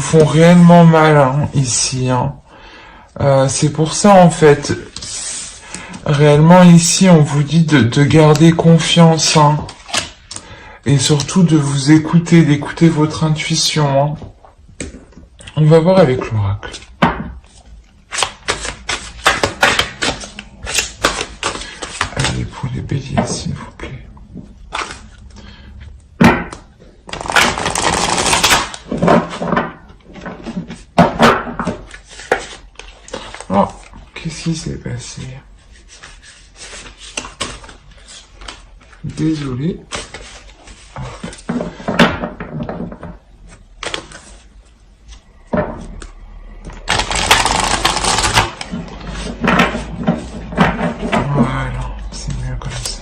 font réellement mal hein, ici. Hein. C'est pour ça en fait, réellement ici on vous dit de garder confiance hein, et surtout de vous écouter, d'écouter votre intuition. Hein. On va voir avec l'oracle. Allez pour les béliers s'il vous plaît. Oh, qu'est-ce qui s'est passé? Désolé. Voilà, c'est mieux comme ça.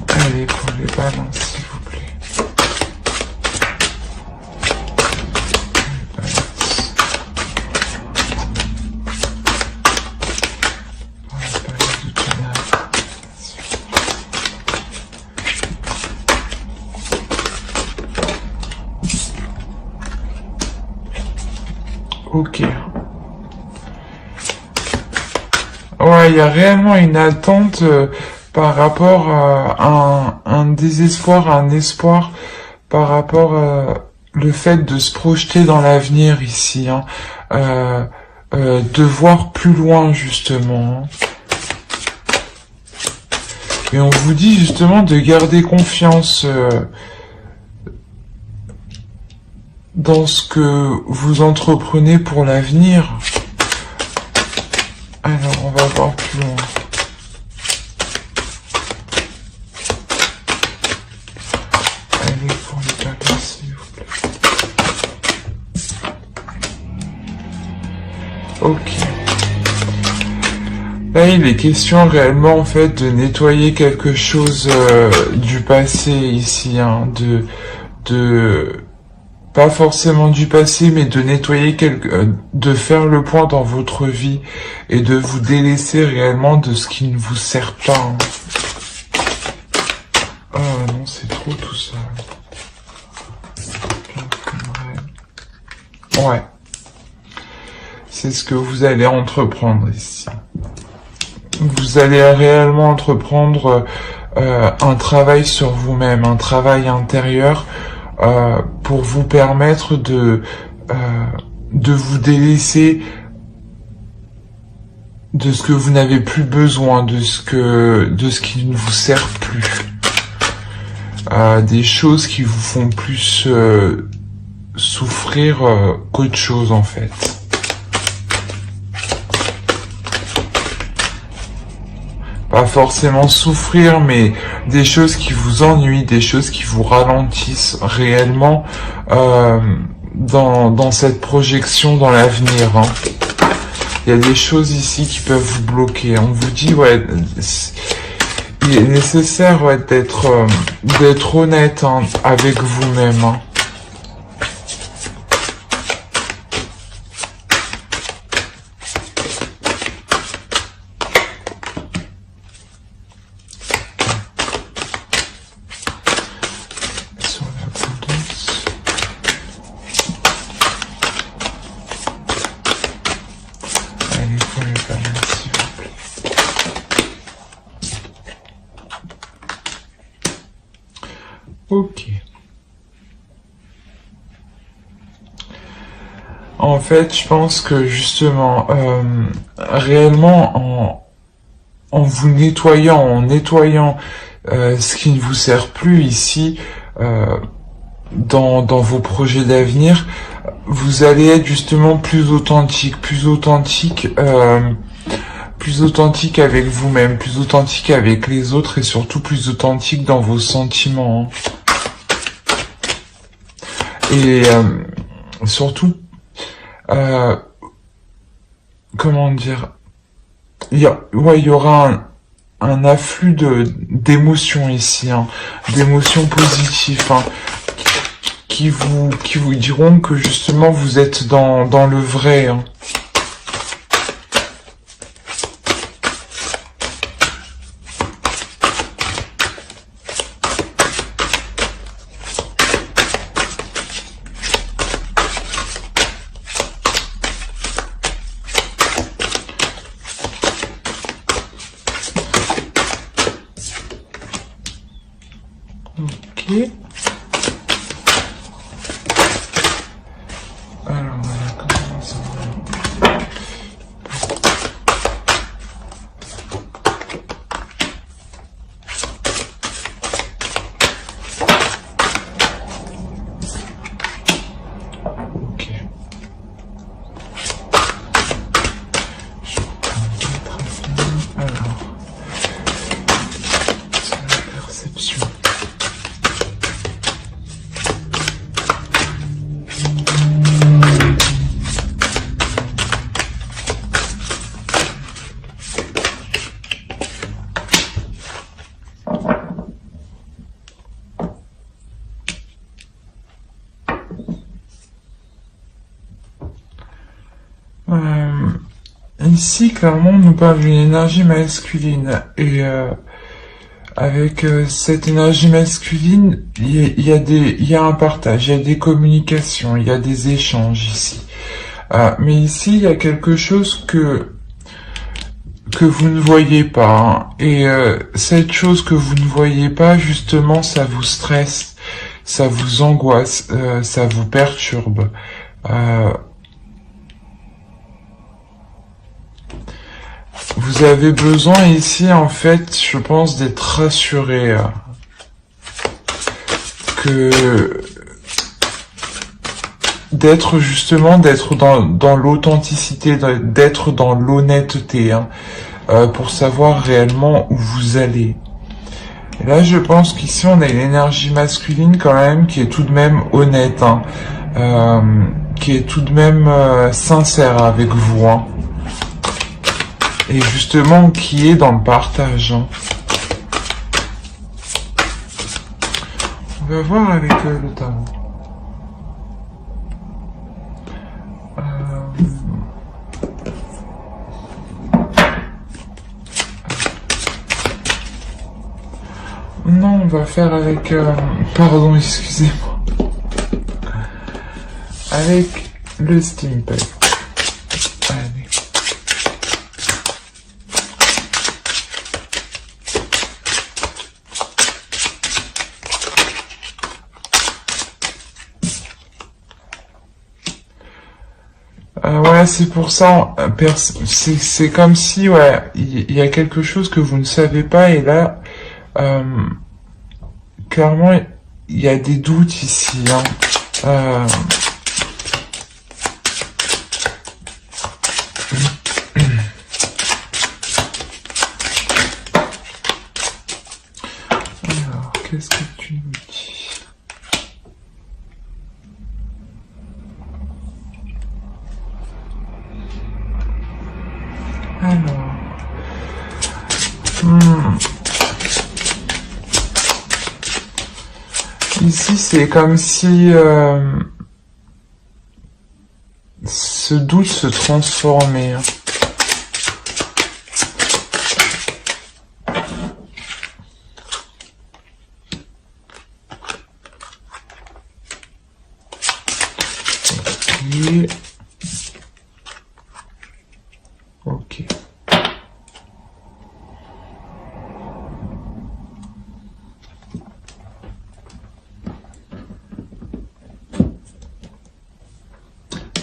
Allez, pour les balances, s'il vous plaît. Ok. Ouais, il y a réellement une attente par rapport à un désespoir, un espoir par rapport le fait de se projeter dans l'avenir ici, hein, de voir plus loin justement. Hein. Et on vous dit justement de garder confiance dans ce que vous entreprenez pour l'avenir. Alors, on va voir plus loin. Allez, pour les balances, s'il vous plaît. Ok. Là, il est question réellement, en fait, de nettoyer quelque chose du passé, ici, hein, pas forcément du passé, mais de nettoyer de faire le point dans votre vie et de vous délaisser réellement de ce qui ne vous sert pas. Hein. Oh non, c'est trop tout ça. Ouais. C'est ce que vous allez entreprendre ici. Vous allez réellement entreprendre un travail sur vous-même, un travail intérieur, pour vous permettre de vous délaisser de ce que vous n'avez plus besoin, de ce qui ne vous sert plus, des choses qui vous font plus souffrir qu'autre chose en fait. Pas forcément souffrir, mais des choses qui vous ennuient, des choses qui vous ralentissent réellement dans cette projection dans l'avenir. Hein. Il y a des choses ici qui peuvent vous bloquer. On vous dit, ouais, il est nécessaire ouais, d'être honnête hein, avec vous-même. Hein. Ok. En fait, je pense que justement, réellement, en vous nettoyant, ce qui ne vous sert plus ici, dans vos projets d'avenir, vous allez être justement plus authentique avec vous-même, plus authentique avec les autres et surtout plus authentique dans vos sentiments. Hein. Et surtout, comment dire, il y aura un afflux d'émotions ici, hein, d'émotions positives, hein, qui vous diront que justement vous êtes dans le vrai. Hein. Ici, clairement, on nous parle d'une énergie masculine. Et avec cette énergie masculine, il y a un partage, il y a des communications, il y a des échanges ici. Mais ici, il y a quelque chose que vous ne voyez pas. Hein. Et cette chose que vous ne voyez pas, justement, ça vous stresse, ça vous angoisse, ça vous perturbe. Vous avez besoin ici, en fait, je pense, d'être rassuré. D'être dans l'authenticité, d'être dans l'honnêteté, hein, pour savoir réellement où vous allez. Et là, je pense qu'ici, on a une énergie masculine quand même qui est tout de même honnête, hein, qui est tout de même sincère avec vous, hein, et justement qui est dans le partage. Hein. On va voir avec le tarot. Non, on va faire avec... pardon, excusez-moi. Avec le steampunk. Allez. Ouais, c'est pour ça, c'est comme si, ouais, il y a quelque chose que vous ne savez pas, et là, clairement, il y a des doutes ici, hein. Alors, qu'est-ce que tu nous dis? Alors, ici, c'est comme si ce doute se transformait. Hein. Ok.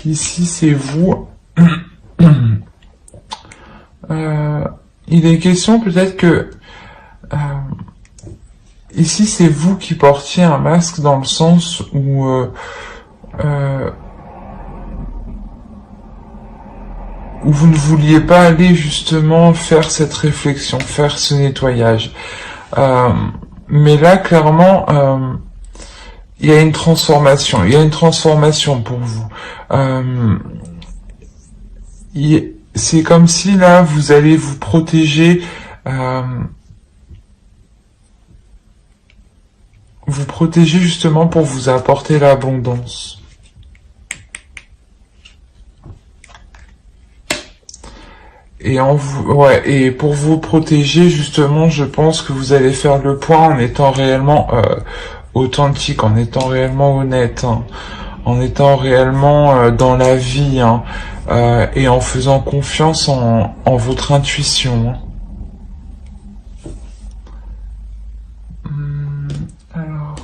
Ici, c'est vous. Il est question peut-être que ici, c'est vous qui portiez un masque dans le sens où vous ne vouliez pas aller justement faire cette réflexion, faire ce nettoyage. Mais là, clairement, il y a une transformation. Il y a une transformation pour vous. C'est comme si là, vous allez vous protéger. Vous protéger justement pour vous apporter l'abondance. Et et pour vous protéger justement, je pense que vous allez faire le point en étant réellement authentique, en étant réellement honnête, hein, en étant réellement dans la vie, hein, et en faisant confiance en votre intuition. Hein. Alors,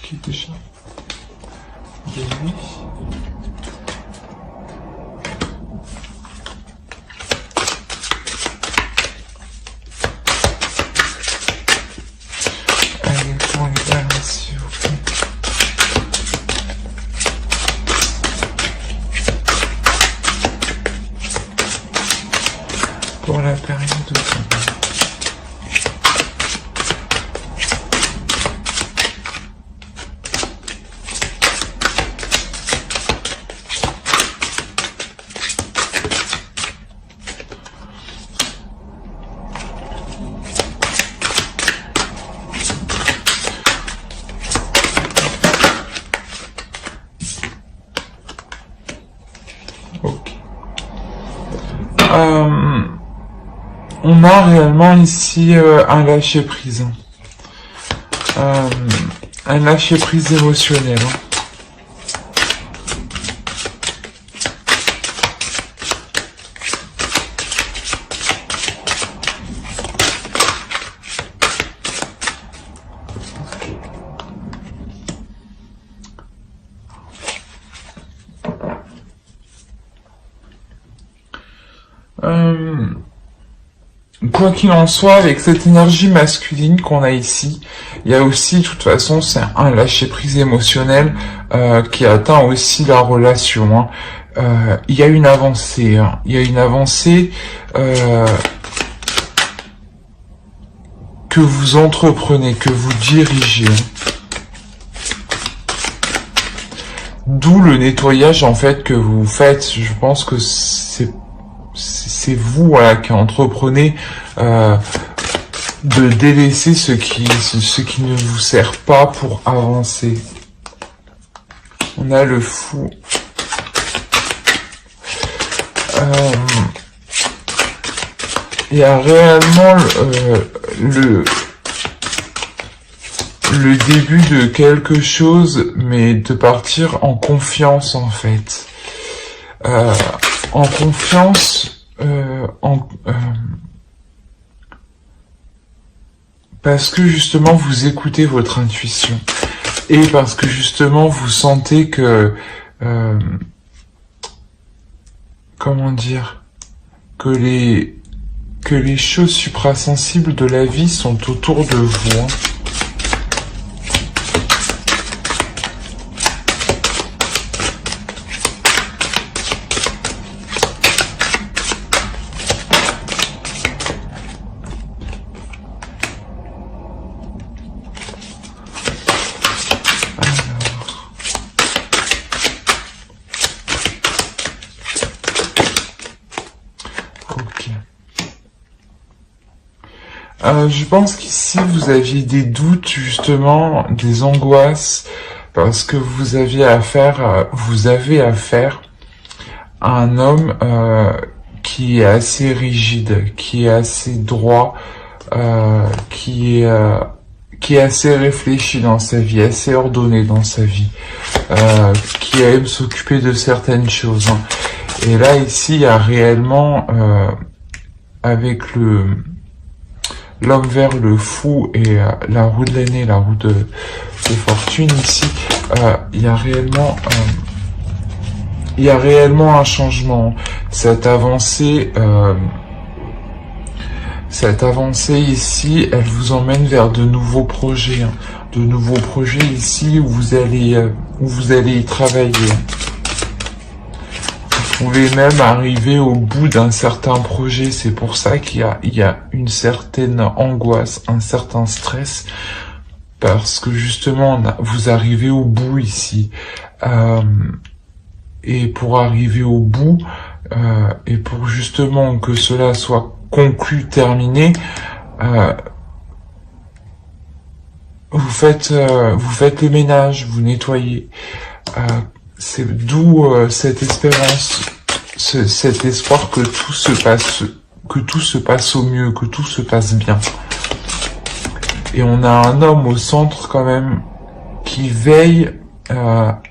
qui est déjà pour la période d'automne. on a réellement ici un lâcher-prise. Un lâcher-prise émotionnel. Quoi qu'il en soit, avec cette énergie masculine qu'on a ici, il y a aussi, de toute façon, c'est un lâcher-prise émotionnel qui atteint aussi la relation. Hein. Il y a une avancée. Hein. Il y a une avancée que vous entreprenez, que vous dirigez. D'où le nettoyage, en fait, que vous faites. Je pense que c'est vous, voilà, qui entreprenez de délaisser ce qui ne vous sert pas pour avancer. On a le fou. Il y a réellement le début de quelque chose, mais de partir en confiance, en fait. En confiance, parce que justement vous écoutez votre intuition et parce que justement vous sentez que comment dire, que les choses suprasensibles de la vie sont autour de vous. Hein. Je pense qu'ici vous aviez des doutes, justement, des angoisses, parce que vous avez affaire à un homme qui est assez rigide, qui est assez droit, qui est assez réfléchi dans sa vie, assez ordonné dans sa vie, qui aime s'occuper de certaines choses. Hein. Et là, ici, il y a réellement, avec l'homme vert, le fou et la roue de l'année, la roue de fortune, ici, il y a réellement un changement. Cette avancée ici, elle vous emmène vers de nouveaux projets. Hein. De nouveaux projets ici où vous allez y travailler. Vous pouvez même arriver au bout d'un certain projet. C'est pour ça qu'il y a une certaine angoisse, un certain stress, parce que justement, vous arrivez au bout ici. Et pour arriver au bout, et pour justement que cela soit conclu, terminé, vous faites le ménage, vous nettoyez. C'est d'où cette espérance, cet espoir que tout se passe au mieux, que tout se passe bien. Et on a un homme au centre quand même qui veille à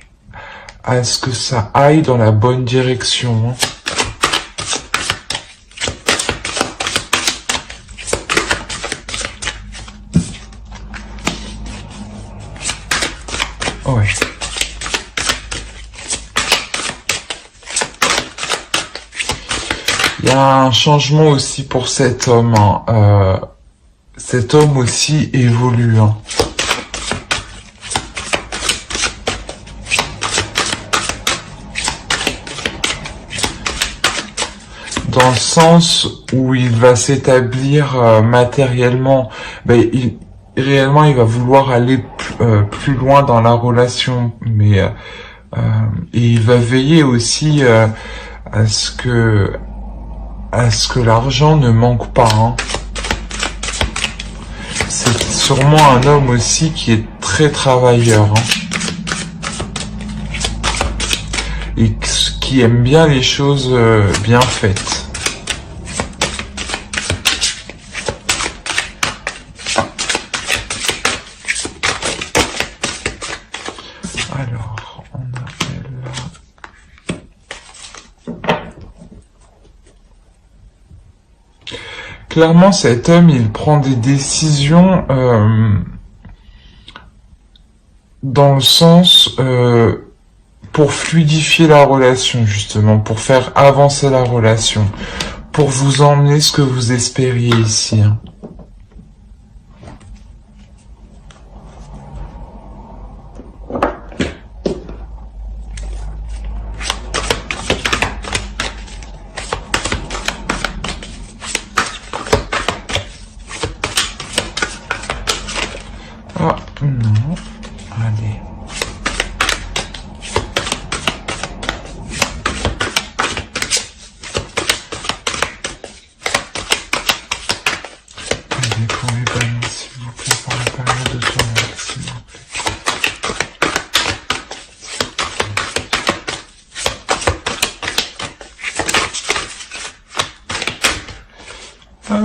ce que ça aille dans la bonne direction. Hein. Ouais. Il y a un changement aussi pour cet homme. Hein. Cet homme aussi évolue. Hein. Dans le sens où il va s'établir matériellement. Réellement, il va vouloir aller plus loin dans la relation. Mais et il va veiller aussi à ce que l'argent ne manque pas. Hein. C'est sûrement un homme aussi qui est très travailleur. Hein. Et qui aime bien les choses bien faites. Alors, on a elle là. Clairement, cet homme, il prend des décisions dans le sens pour fluidifier la relation, justement, pour faire avancer la relation, pour vous emmener ce que vous espériez ici. Hein. Ah, non. Allez. Allez, pour les balances, s'il vous plaît, pour la période de tournoi, s'il vous plaît. Hop.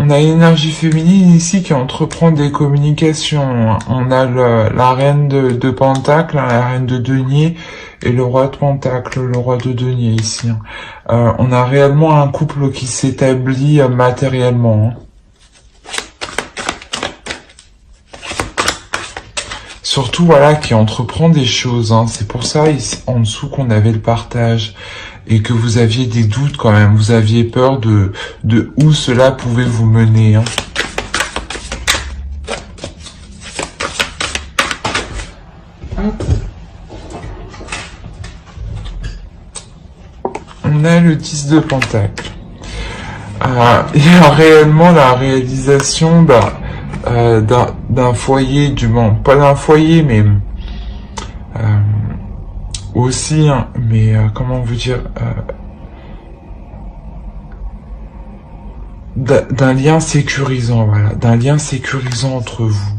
On a une énergie féminine ici qui entreprend des communications. On a la reine de Pentacle, la reine de Denier et le roi de Pentacle, le roi de Denier ici. On a réellement un couple qui s'établit matériellement. Surtout, voilà, qui entreprend des choses. C'est pour ça, ici, en dessous, qu'on avait le partage. Et que vous aviez des doutes quand même. Vous aviez peur de où cela pouvait vous mener. On a le 10 de Pentacle. Et réellement, la réalisation d'un foyer, du moins, pas d'un foyer, mais aussi, mais comment on veut dire, d'un lien sécurisant, voilà, d'un lien sécurisant entre vous.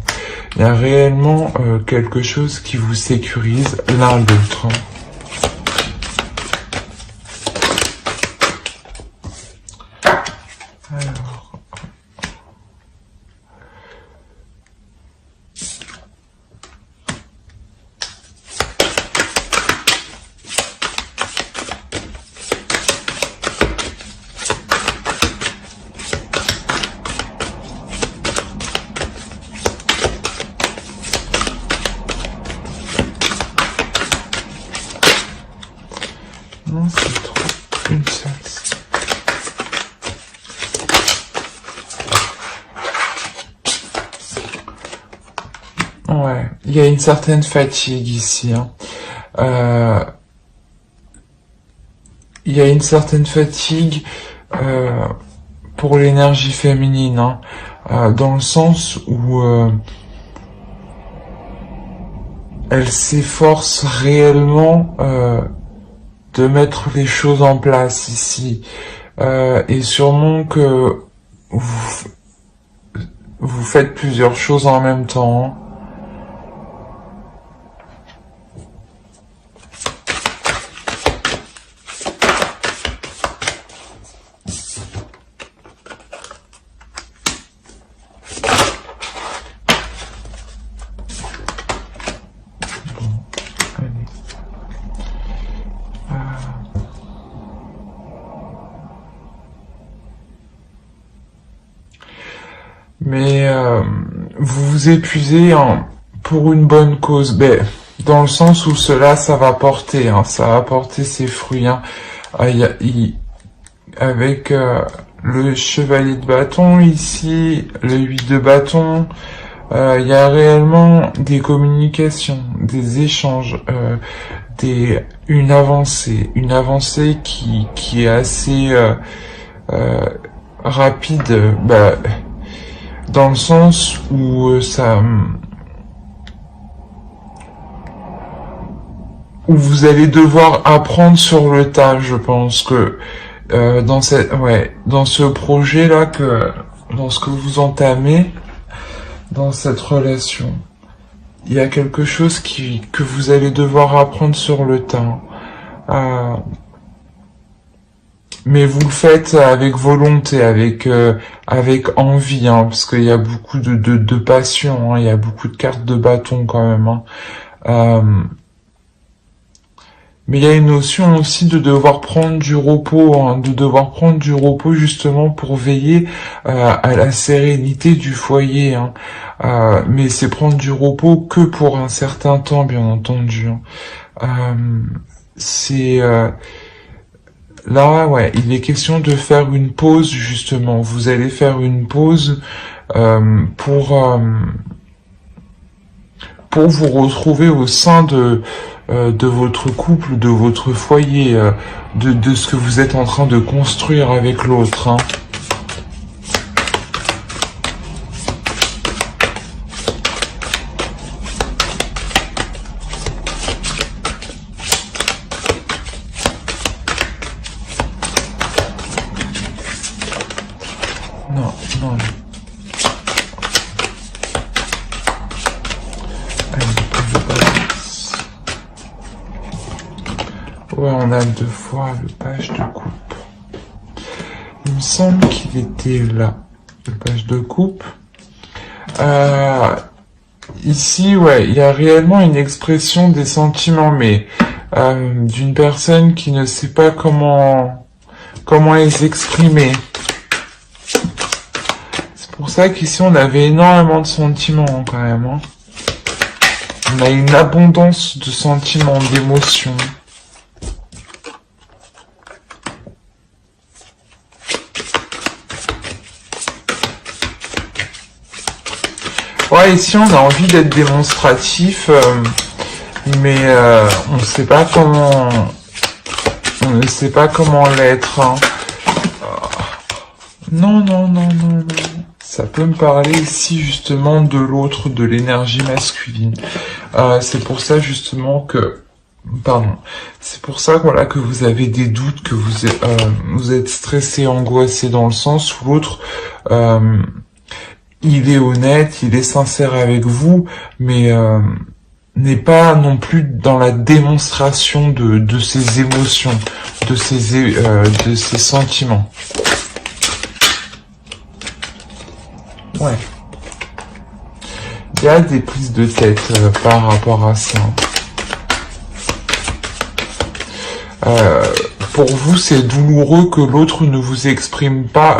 Il y a réellement quelque chose qui vous sécurise l'un l'autre. Alors. Non, c'est trop. Une seule. Ouais, il y a une certaine fatigue ici. Il y a une certaine fatigue pour l'énergie féminine, dans le sens où elle s'efforce réellement de mettre les choses en place ici. Et sûrement que vous faites plusieurs choses en même temps. Mais vous vous épuisez pour une bonne cause, dans le sens où ça va porter, ça va porter ses fruits. Avec le chevalier de bâton ici, le 8 de bâton, il y a réellement des communications, des échanges, une avancée qui est assez rapide, dans le sens où où vous allez devoir apprendre sur le tas. Je pense que dans ce projet là, dans ce que vous entamez, dans cette relation, il y a quelque chose que vous allez devoir apprendre sur le tas. Mais vous le faites avec volonté, avec envie, hein, parce qu'il y a beaucoup de passion, hein, il y a beaucoup de cartes de bâton quand même. Hein. Mais il y a une notion aussi de devoir prendre du repos, hein, de devoir prendre du repos justement pour veiller à la sérénité du foyer. Hein. Mais c'est prendre du repos que pour un certain temps, bien entendu. Hein. C'est là, ouais, il est question de faire une pause justement. Vous allez faire une pause pour vous retrouver au sein de votre couple, de votre foyer, de ce que vous êtes en train de construire avec l'autre. Hein. Non, non. Ouais, on a deux fois le page de coupe. Il me semble qu'il était là, le page de coupe. Ici, ouais, il y a réellement une expression des sentiments, mais d'une personne qui ne sait pas comment les exprimer. C'est pour ça qu'ici, on avait énormément de sentiments, hein, quand même. Hein. On a une abondance de sentiments, d'émotions. Ouais, ici on a envie d'être démonstratif, mais on ne sait pas comment, l'être. Hein. Non, non, non, non, non. Ça peut me parler ici justement de l'autre, de l'énergie masculine. C'est pour ça justement que, pardon, c'est pour ça voilà que vous avez des doutes, que vous êtes stressé, angoissé dans le sens où l'autre. Il est honnête, il est sincère avec vous, mais n'est pas non plus dans la démonstration de ses émotions, de ses sentiments. Ouais. Il y a des prises de tête par rapport à ça. Pour vous, c'est douloureux que l'autre ne vous exprime pas...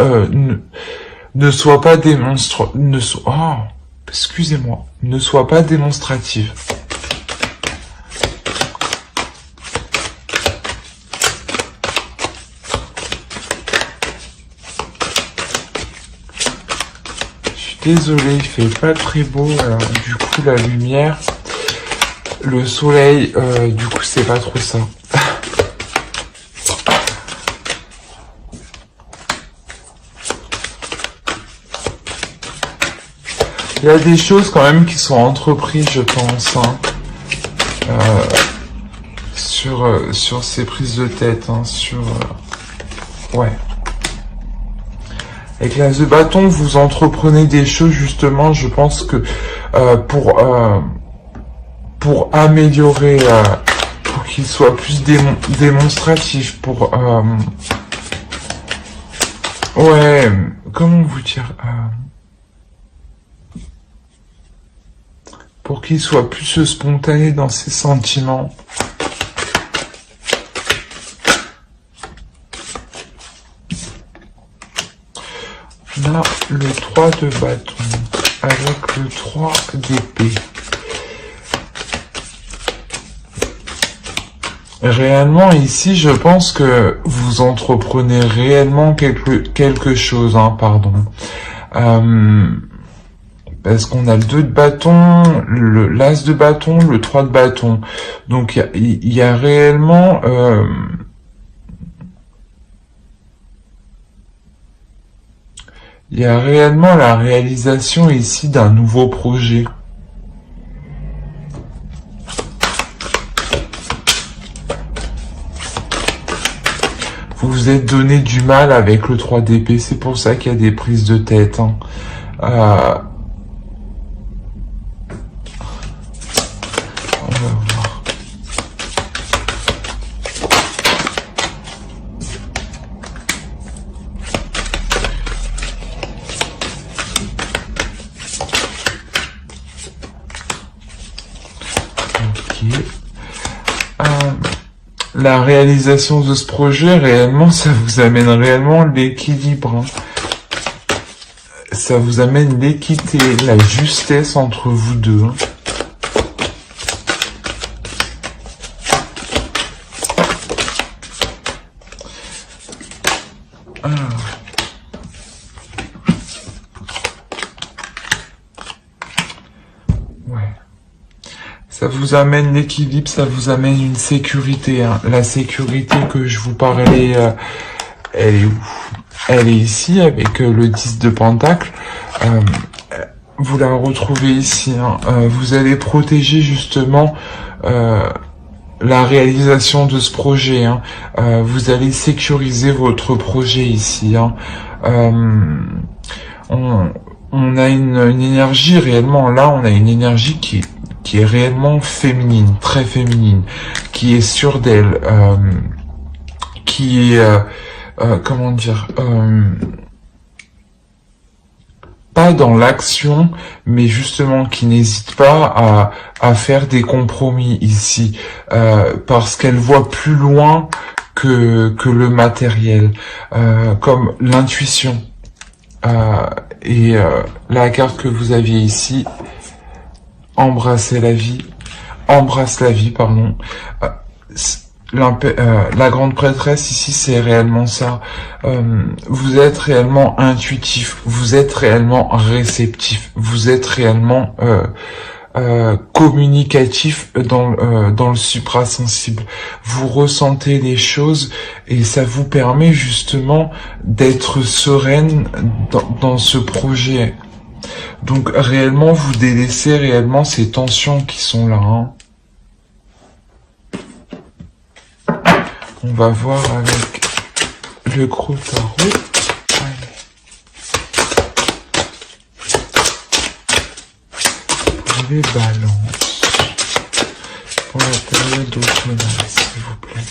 ne soit pas excusez-moi, ne soit pas démonstrative. Je suis désolée, il fait pas très beau, du coup la lumière, le soleil, du coup c'est pas trop ça. Il y a des choses quand même qui sont entreprises, je pense, hein, sur ces prises de tête, hein, ouais. Avec l'as de bâton, vous entreprenez des choses justement, je pense que pour améliorer, pour qu'il soit plus démonstratif, ouais, comment vous dire, pour qu'il soit plus spontané dans ses sentiments. On a le 3 de bâton avec le 3 d'épée. Réellement, ici, je pense que vous entreprenez réellement quelque chose, hein, pardon. Parce qu'on a le 2 de bâton, l'as de bâton, le 3 de bâton. Donc, il y a réellement... il y a réellement la réalisation ici d'un nouveau projet. Vous vous êtes donné du mal avec le 3 d'épée, c'est pour ça qu'il y a des prises de tête. Hein. On va voir. La réalisation de ce projet, réellement, ça vous amène réellement l'équilibre. Hein. Ça vous amène l'équité, la justesse entre vous deux. Hein. Ça vous amène l'équilibre, ça vous amène une sécurité. Hein. La sécurité que je vous parlais, elle est où? Elle est ici avec le 10 de Pentacle. Vous la retrouvez ici. Hein. Vous allez protéger justement la réalisation de ce projet. Hein. Vous allez sécuriser votre projet ici. Hein. On a une énergie réellement, là on a une énergie qui est réellement féminine, très féminine, qui est sûre d'elle, qui est, comment dire, pas dans l'action, mais justement qui n'hésite pas à faire des compromis ici, parce qu'elle voit plus loin que le matériel, comme l'intuition. La carte que vous aviez ici, embrasse la vie, pardon. La grande prêtresse ici, c'est réellement ça. Vous êtes réellement intuitif, vous êtes réellement réceptif, vous êtes réellement communicatif dans le suprasensible. Vous ressentez les choses et ça vous permet justement d'être sereine dans ce projet. Donc réellement, vous délaissez réellement ces tensions qui sont là. Hein. On va voir avec le gros tarot. Pour les balances. Pour la période automnale, s'il vous plaît.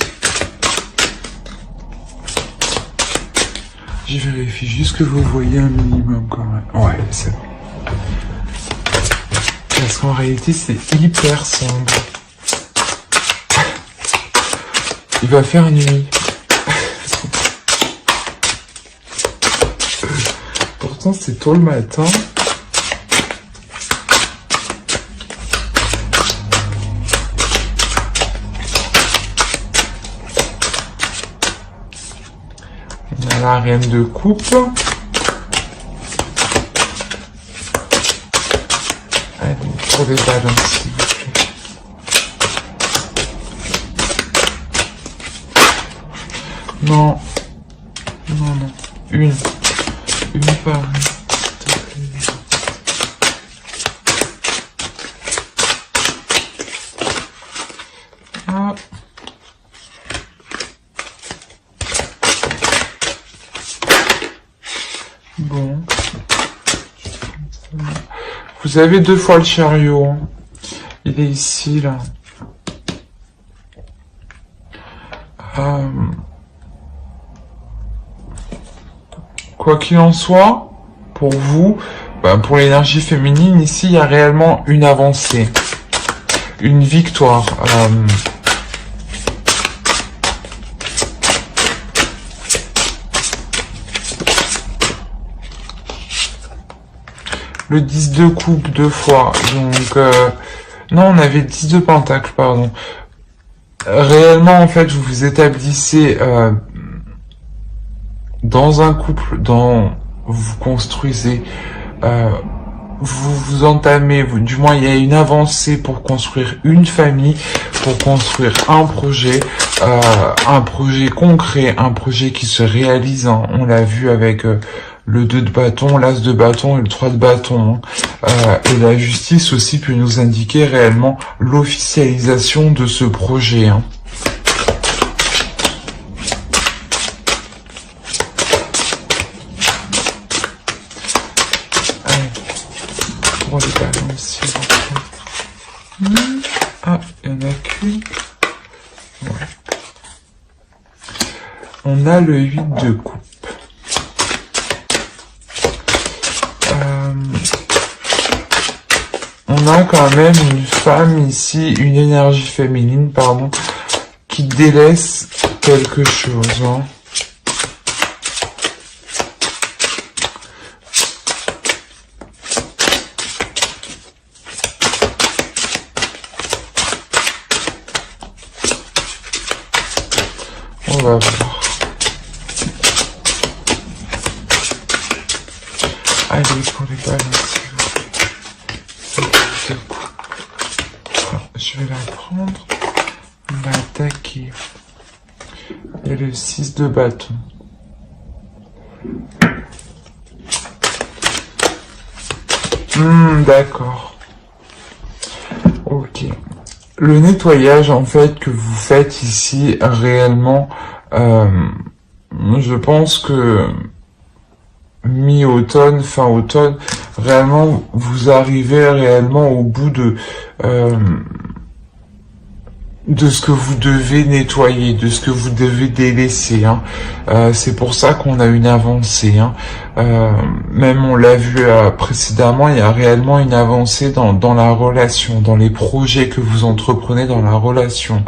Je vérifie juste que vous voyez un minimum quand même. Ouais, c'est bon. Parce qu'en réalité, c'est hyper sombre. Il va faire nuit. Pourtant, c'est tôt le matin. On a la reine de coupe. Allez, pour les balances, s'il vous plaît. Non. Non, non. Une par une. Ah. Bon. Vous avez 2 fois le chariot. Hein. Il est ici, là. Quoi qu'il en soit, pour vous, pour l'énergie féminine, ici, il y a réellement une avancée. Une victoire. Le 10 de coupe 2 fois. Donc, non, on avait 10 de pentacle, pardon. Réellement, en fait, vous vous établissez dans un couple, vous construisez, vous entamez, du moins il y a une avancée pour construire une famille, pour construire un projet concret, un projet qui se réalise. Hein. On l'a vu avec le 2 de bâton, l'as de bâton et le 3 de bâton. Hein. Et la justice aussi peut nous indiquer réellement l'officialisation de ce projet. Hein. Pour les balances, s'il vous plaît. Ah, il y en a qu'une. Ouais. On a le 8 de coupe. On a quand même une femme ici, une énergie féminine, pardon, qui délaisse quelque chose. Hein. On va voir. Allez, pour les balances, je vais la prendre. On va attaquer. Et le 6 de bâton. D'accord. Ok. Le nettoyage, en fait, que vous faites ici, réellement, je pense que mi-automne, fin automne, réellement, vous arrivez réellement au bout de ce que vous devez nettoyer, de ce que vous devez délaisser. Hein. C'est pour ça qu'on a une avancée. Hein. Même on l'a vu précédemment, il y a réellement une avancée dans la relation, dans les projets que vous entreprenez dans la relation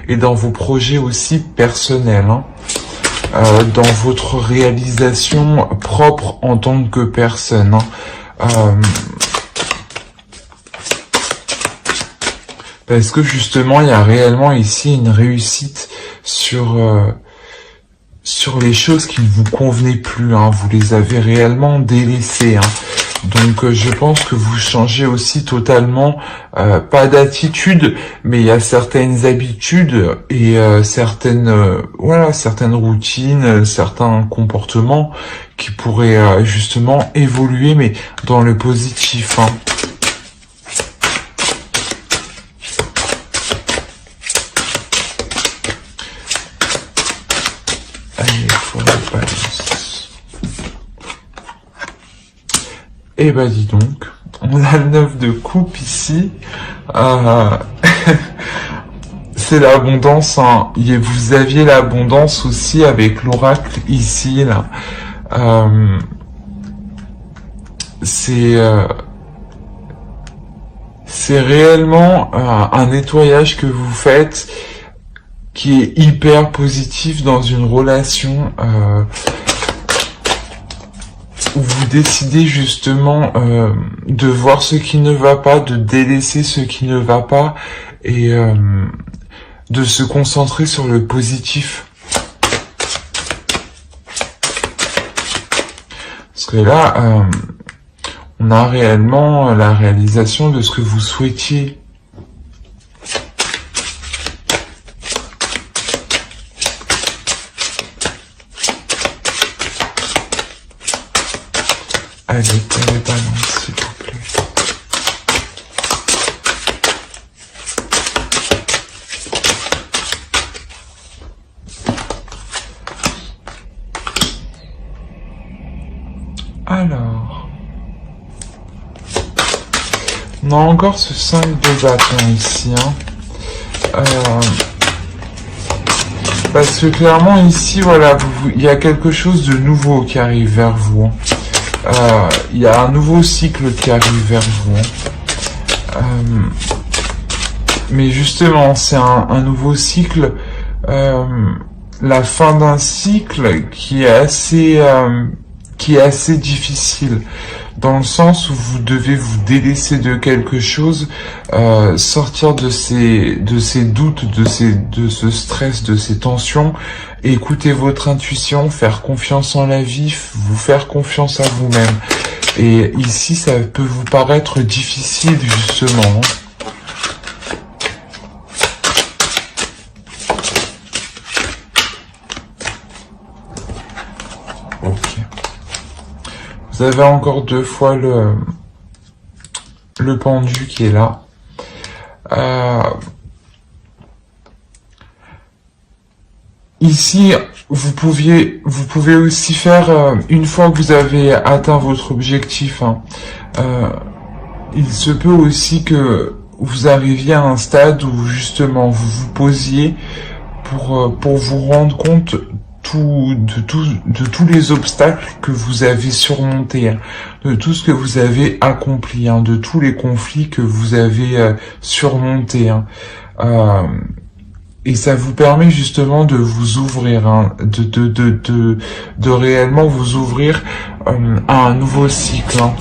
et dans vos projets aussi personnels. Hein. Dans votre réalisation propre en tant que personne. Hein. Parce que justement, il y a réellement ici une réussite sur les choses qui ne vous convenaient plus. Hein. Vous les avez réellement délaissées. Hein. Donc je pense que vous changez aussi totalement, pas d'attitude, mais il y a certaines habitudes et certaines routines, certains comportements qui pourraient justement évoluer, mais dans le positif. Hein. Allez, pour la balance. Eh ben dis donc, on a le 9 de coupe ici. C'est l'abondance. Hein. Vous aviez l'abondance aussi avec l'oracle ici. Là. C'est réellement un nettoyage que vous faites qui est hyper positif dans une relation où vous décidez justement de voir ce qui ne va pas, de délaisser ce qui ne va pas et de se concentrer sur le positif. Parce que là, on a réellement la réalisation de ce que vous souhaitiez. Allez, pour les balances, s'il vous plaît. Alors, on a encore ce 5 de bâton ici. Hein. Parce que clairement ici, voilà, il y a quelque chose de nouveau qui arrive vers vous. Hein. Il y a un nouveau cycle qui arrive vers vous. Mais justement, c'est un nouveau cycle, la fin d'un cycle qui est assez difficile, dans le sens où vous devez vous délaisser de quelque chose, sortir de ces doutes, de ce stress, de ces tensions, écouter votre intuition, faire confiance en la vie, vous faire confiance à vous-même. Et ici, ça peut vous paraître difficile, justement. Ok. Vous avez encore 2 fois le pendu qui est là. Ici, vous pouvez aussi faire, une fois que vous avez atteint votre objectif, hein, il se peut aussi que vous arriviez à un stade où justement vous vous posiez pour vous rendre compte de tous les obstacles que vous avez surmontés, hein, de tout ce que vous avez accompli, hein, de tous les conflits que vous avez surmontés. Hein. Et ça vous permet justement de vous ouvrir, hein, de réellement vous ouvrir à un nouveau cycle. Hein.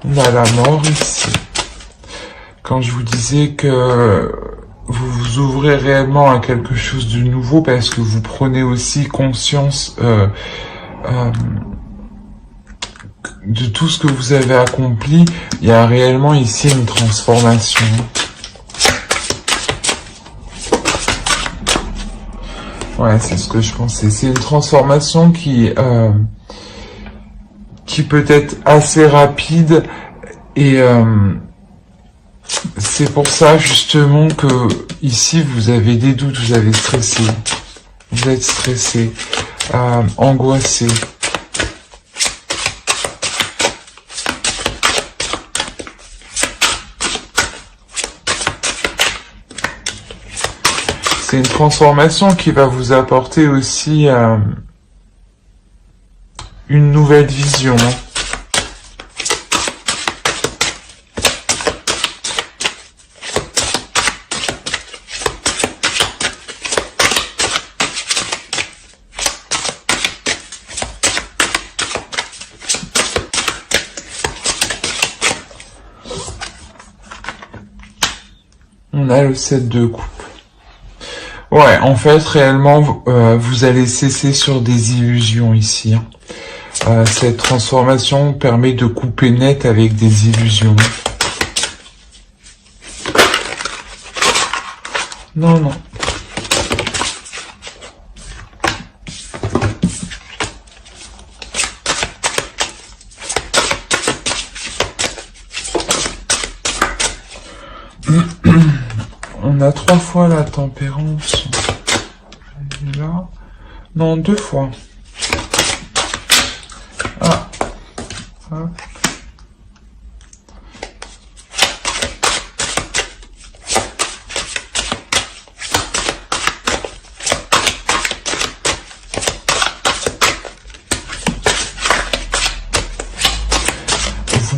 On a la mort ici. Quand je vous disais que vous vous ouvrez réellement à quelque chose de nouveau parce que vous prenez aussi conscience de tout ce que vous avez accompli, il y a réellement ici une transformation. Ouais, c'est ce que je pensais. C'est une transformation qui peut être assez rapide et c'est pour ça justement que ici vous avez des doutes, vous avez stressé, vous êtes stressé, angoissé. C'est une transformation qui va vous apporter aussi une nouvelle vision. On a le 7 de coupe. Ouais, en fait, réellement, vous allez cesser sur des illusions ici. Hein. Cette transformation permet de couper net avec des illusions. Non, non. On a 3 fois la tempérance. Et là. Non, 2 fois. Ah. Hop.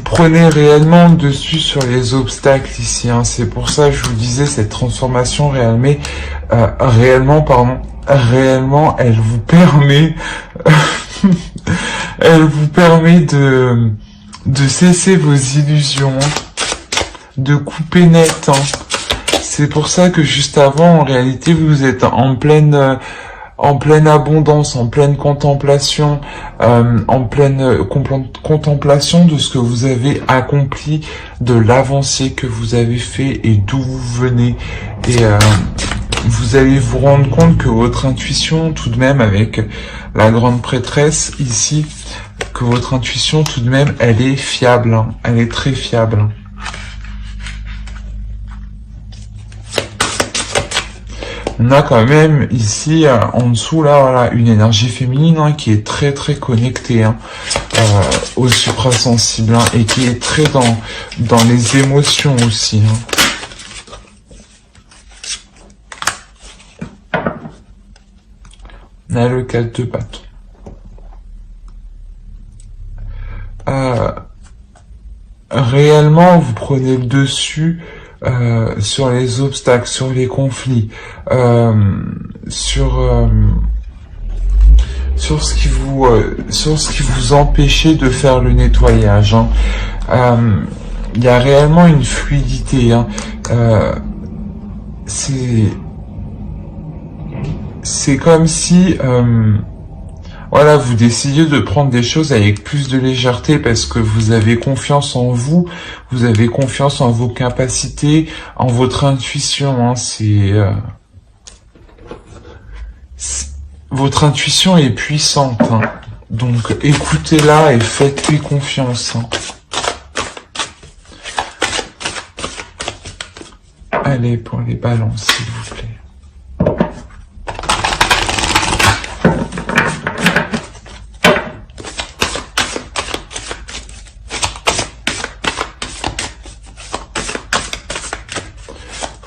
Prenez réellement dessus sur les obstacles ici, hein. C'est pour ça que je vous disais, cette transformation réellement, elle vous permet, elle vous permet de cesser vos illusions, de couper net. Hein. C'est pour ça que juste avant, en réalité, vous êtes en pleine abondance, en pleine contemplation, contemplation de ce que vous avez accompli, de l'avancée que vous avez fait et d'où vous venez. Et vous allez vous rendre compte que votre intuition, tout de même, avec la grande prêtresse ici, que votre intuition, tout de même, elle est fiable, hein, elle est très fiable. On a quand même ici, en dessous, là, voilà, une énergie féminine, hein, qui est très très connectée, hein, au suprasensible, hein, et qui est très dans les émotions aussi. Hein. On a le 4 de bâton. Réellement, vous prenez le dessus sur les obstacles, sur les conflits, sur ce qui vous empêchait de faire le nettoyage. Hein. Il y a réellement une fluidité. Hein. C'est comme si voilà, vous décidez de prendre des choses avec plus de légèreté parce que vous avez confiance en vous, vous avez confiance en vos capacités, en votre intuition. Hein, votre intuition est puissante, hein, donc écoutez-la et faites-lui confiance. Hein. Allez, pour les balances, s'il vous plaît.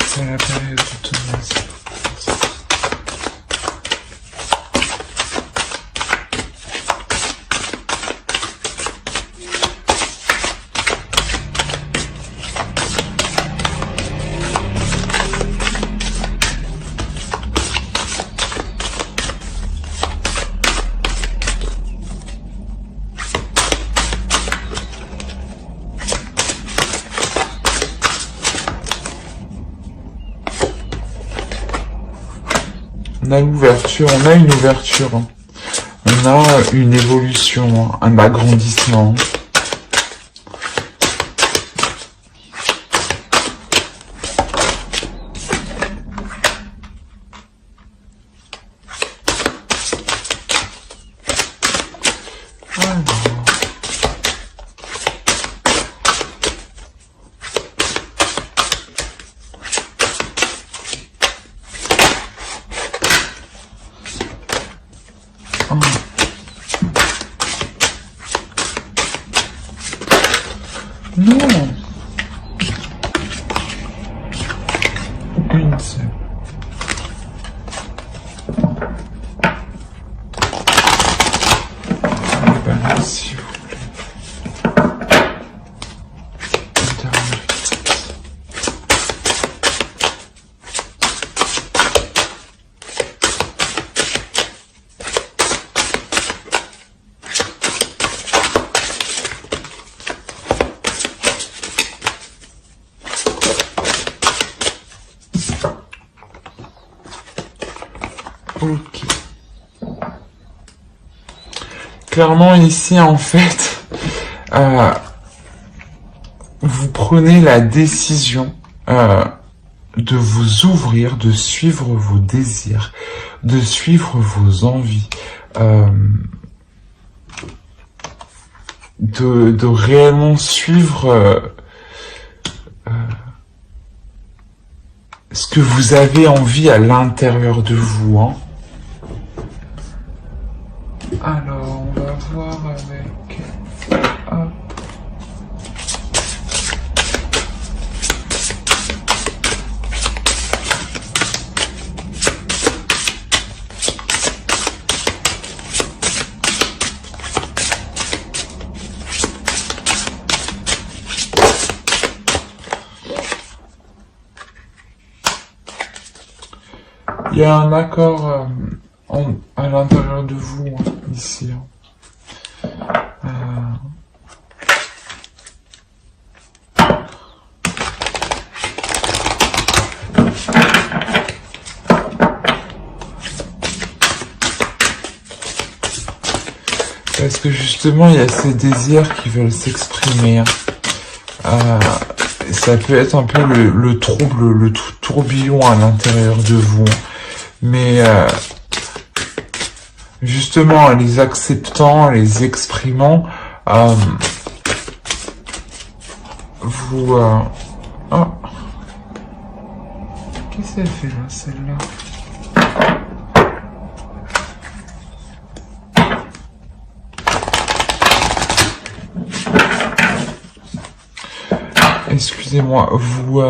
C'est la période d'automne, s'il vous plaît. On a l'ouverture, on a une ouverture, on a une évolution, un agrandissement. Non. Une seule. Les balances, s'il vous plaît. Ok. Clairement ici en fait, vous prenez la décision de vous ouvrir, de suivre vos désirs, de suivre vos envies, de réellement suivre ce que vous avez envie à l'intérieur de vous, hein. Alors, on va voir avec... Hop. Il y a un accord à l'intérieur de vous, hein, ici. Parce que justement, il y a ces désirs qui veulent s'exprimer. Ça peut être un peu le trouble, le tourbillon à l'intérieur de vous. Mais justement, en les acceptant, en les exprimant, vous... Oh. Qu'est-ce qu'elle fait là, celle-là? Excusez-moi, vous...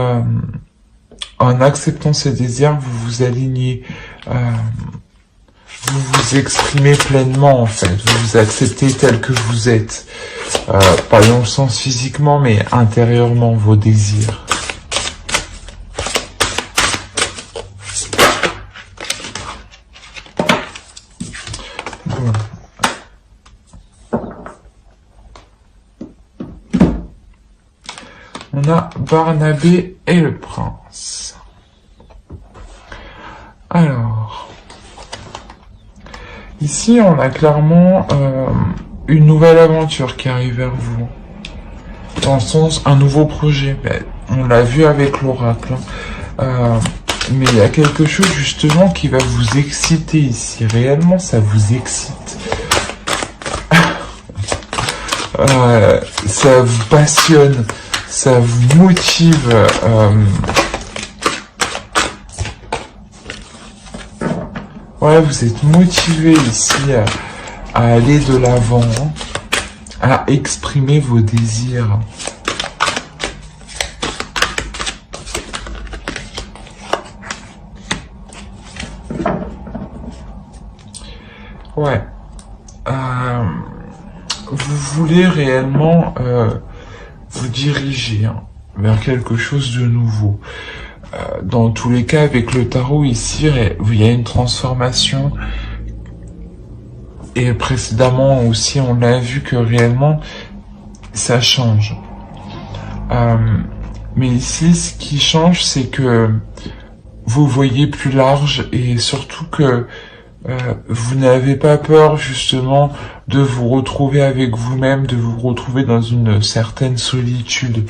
en acceptant ces désirs, vous vous alignez, vous vous exprimez pleinement en fait, vous vous acceptez tel que vous êtes, pas dans le sens physiquement, mais intérieurement vos désirs. Voilà. On a Barnabé et le prince. Alors, ici on a clairement une nouvelle aventure qui arrive vers vous. Dans le sens, un nouveau projet. Ben, on l'a vu avec l'oracle. Mais il y a quelque chose justement qui va vous exciter ici. Réellement, ça vous excite. Ça vous passionne. Ça vous motive. Ouais, vous êtes motivé ici à aller de l'avant, hein, à exprimer vos désirs. Ouais. Vous voulez réellement vous diriger, hein, vers quelque chose de nouveau. Dans tous les cas, avec le tarot ici, il y a une transformation. Et précédemment aussi, on l'a vu que réellement, ça change. Mais ici, ce qui change, c'est que vous voyez plus large et surtout que vous n'avez pas peur justement de vous retrouver avec vous-même, de vous retrouver dans une certaine solitude.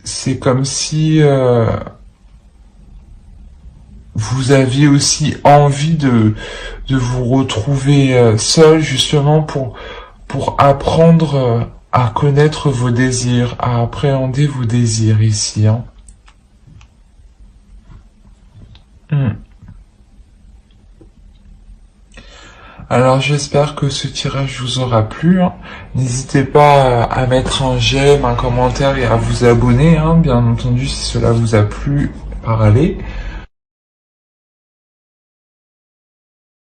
C'est comme si vous aviez aussi envie de vous retrouver seul justement pour apprendre à connaître vos désirs, à appréhender vos désirs ici. Hein. Alors j'espère que ce tirage vous aura plu. Hein. N'hésitez pas à mettre un j'aime, un commentaire et à vous abonner, hein, bien entendu si cela vous a plu, par aller.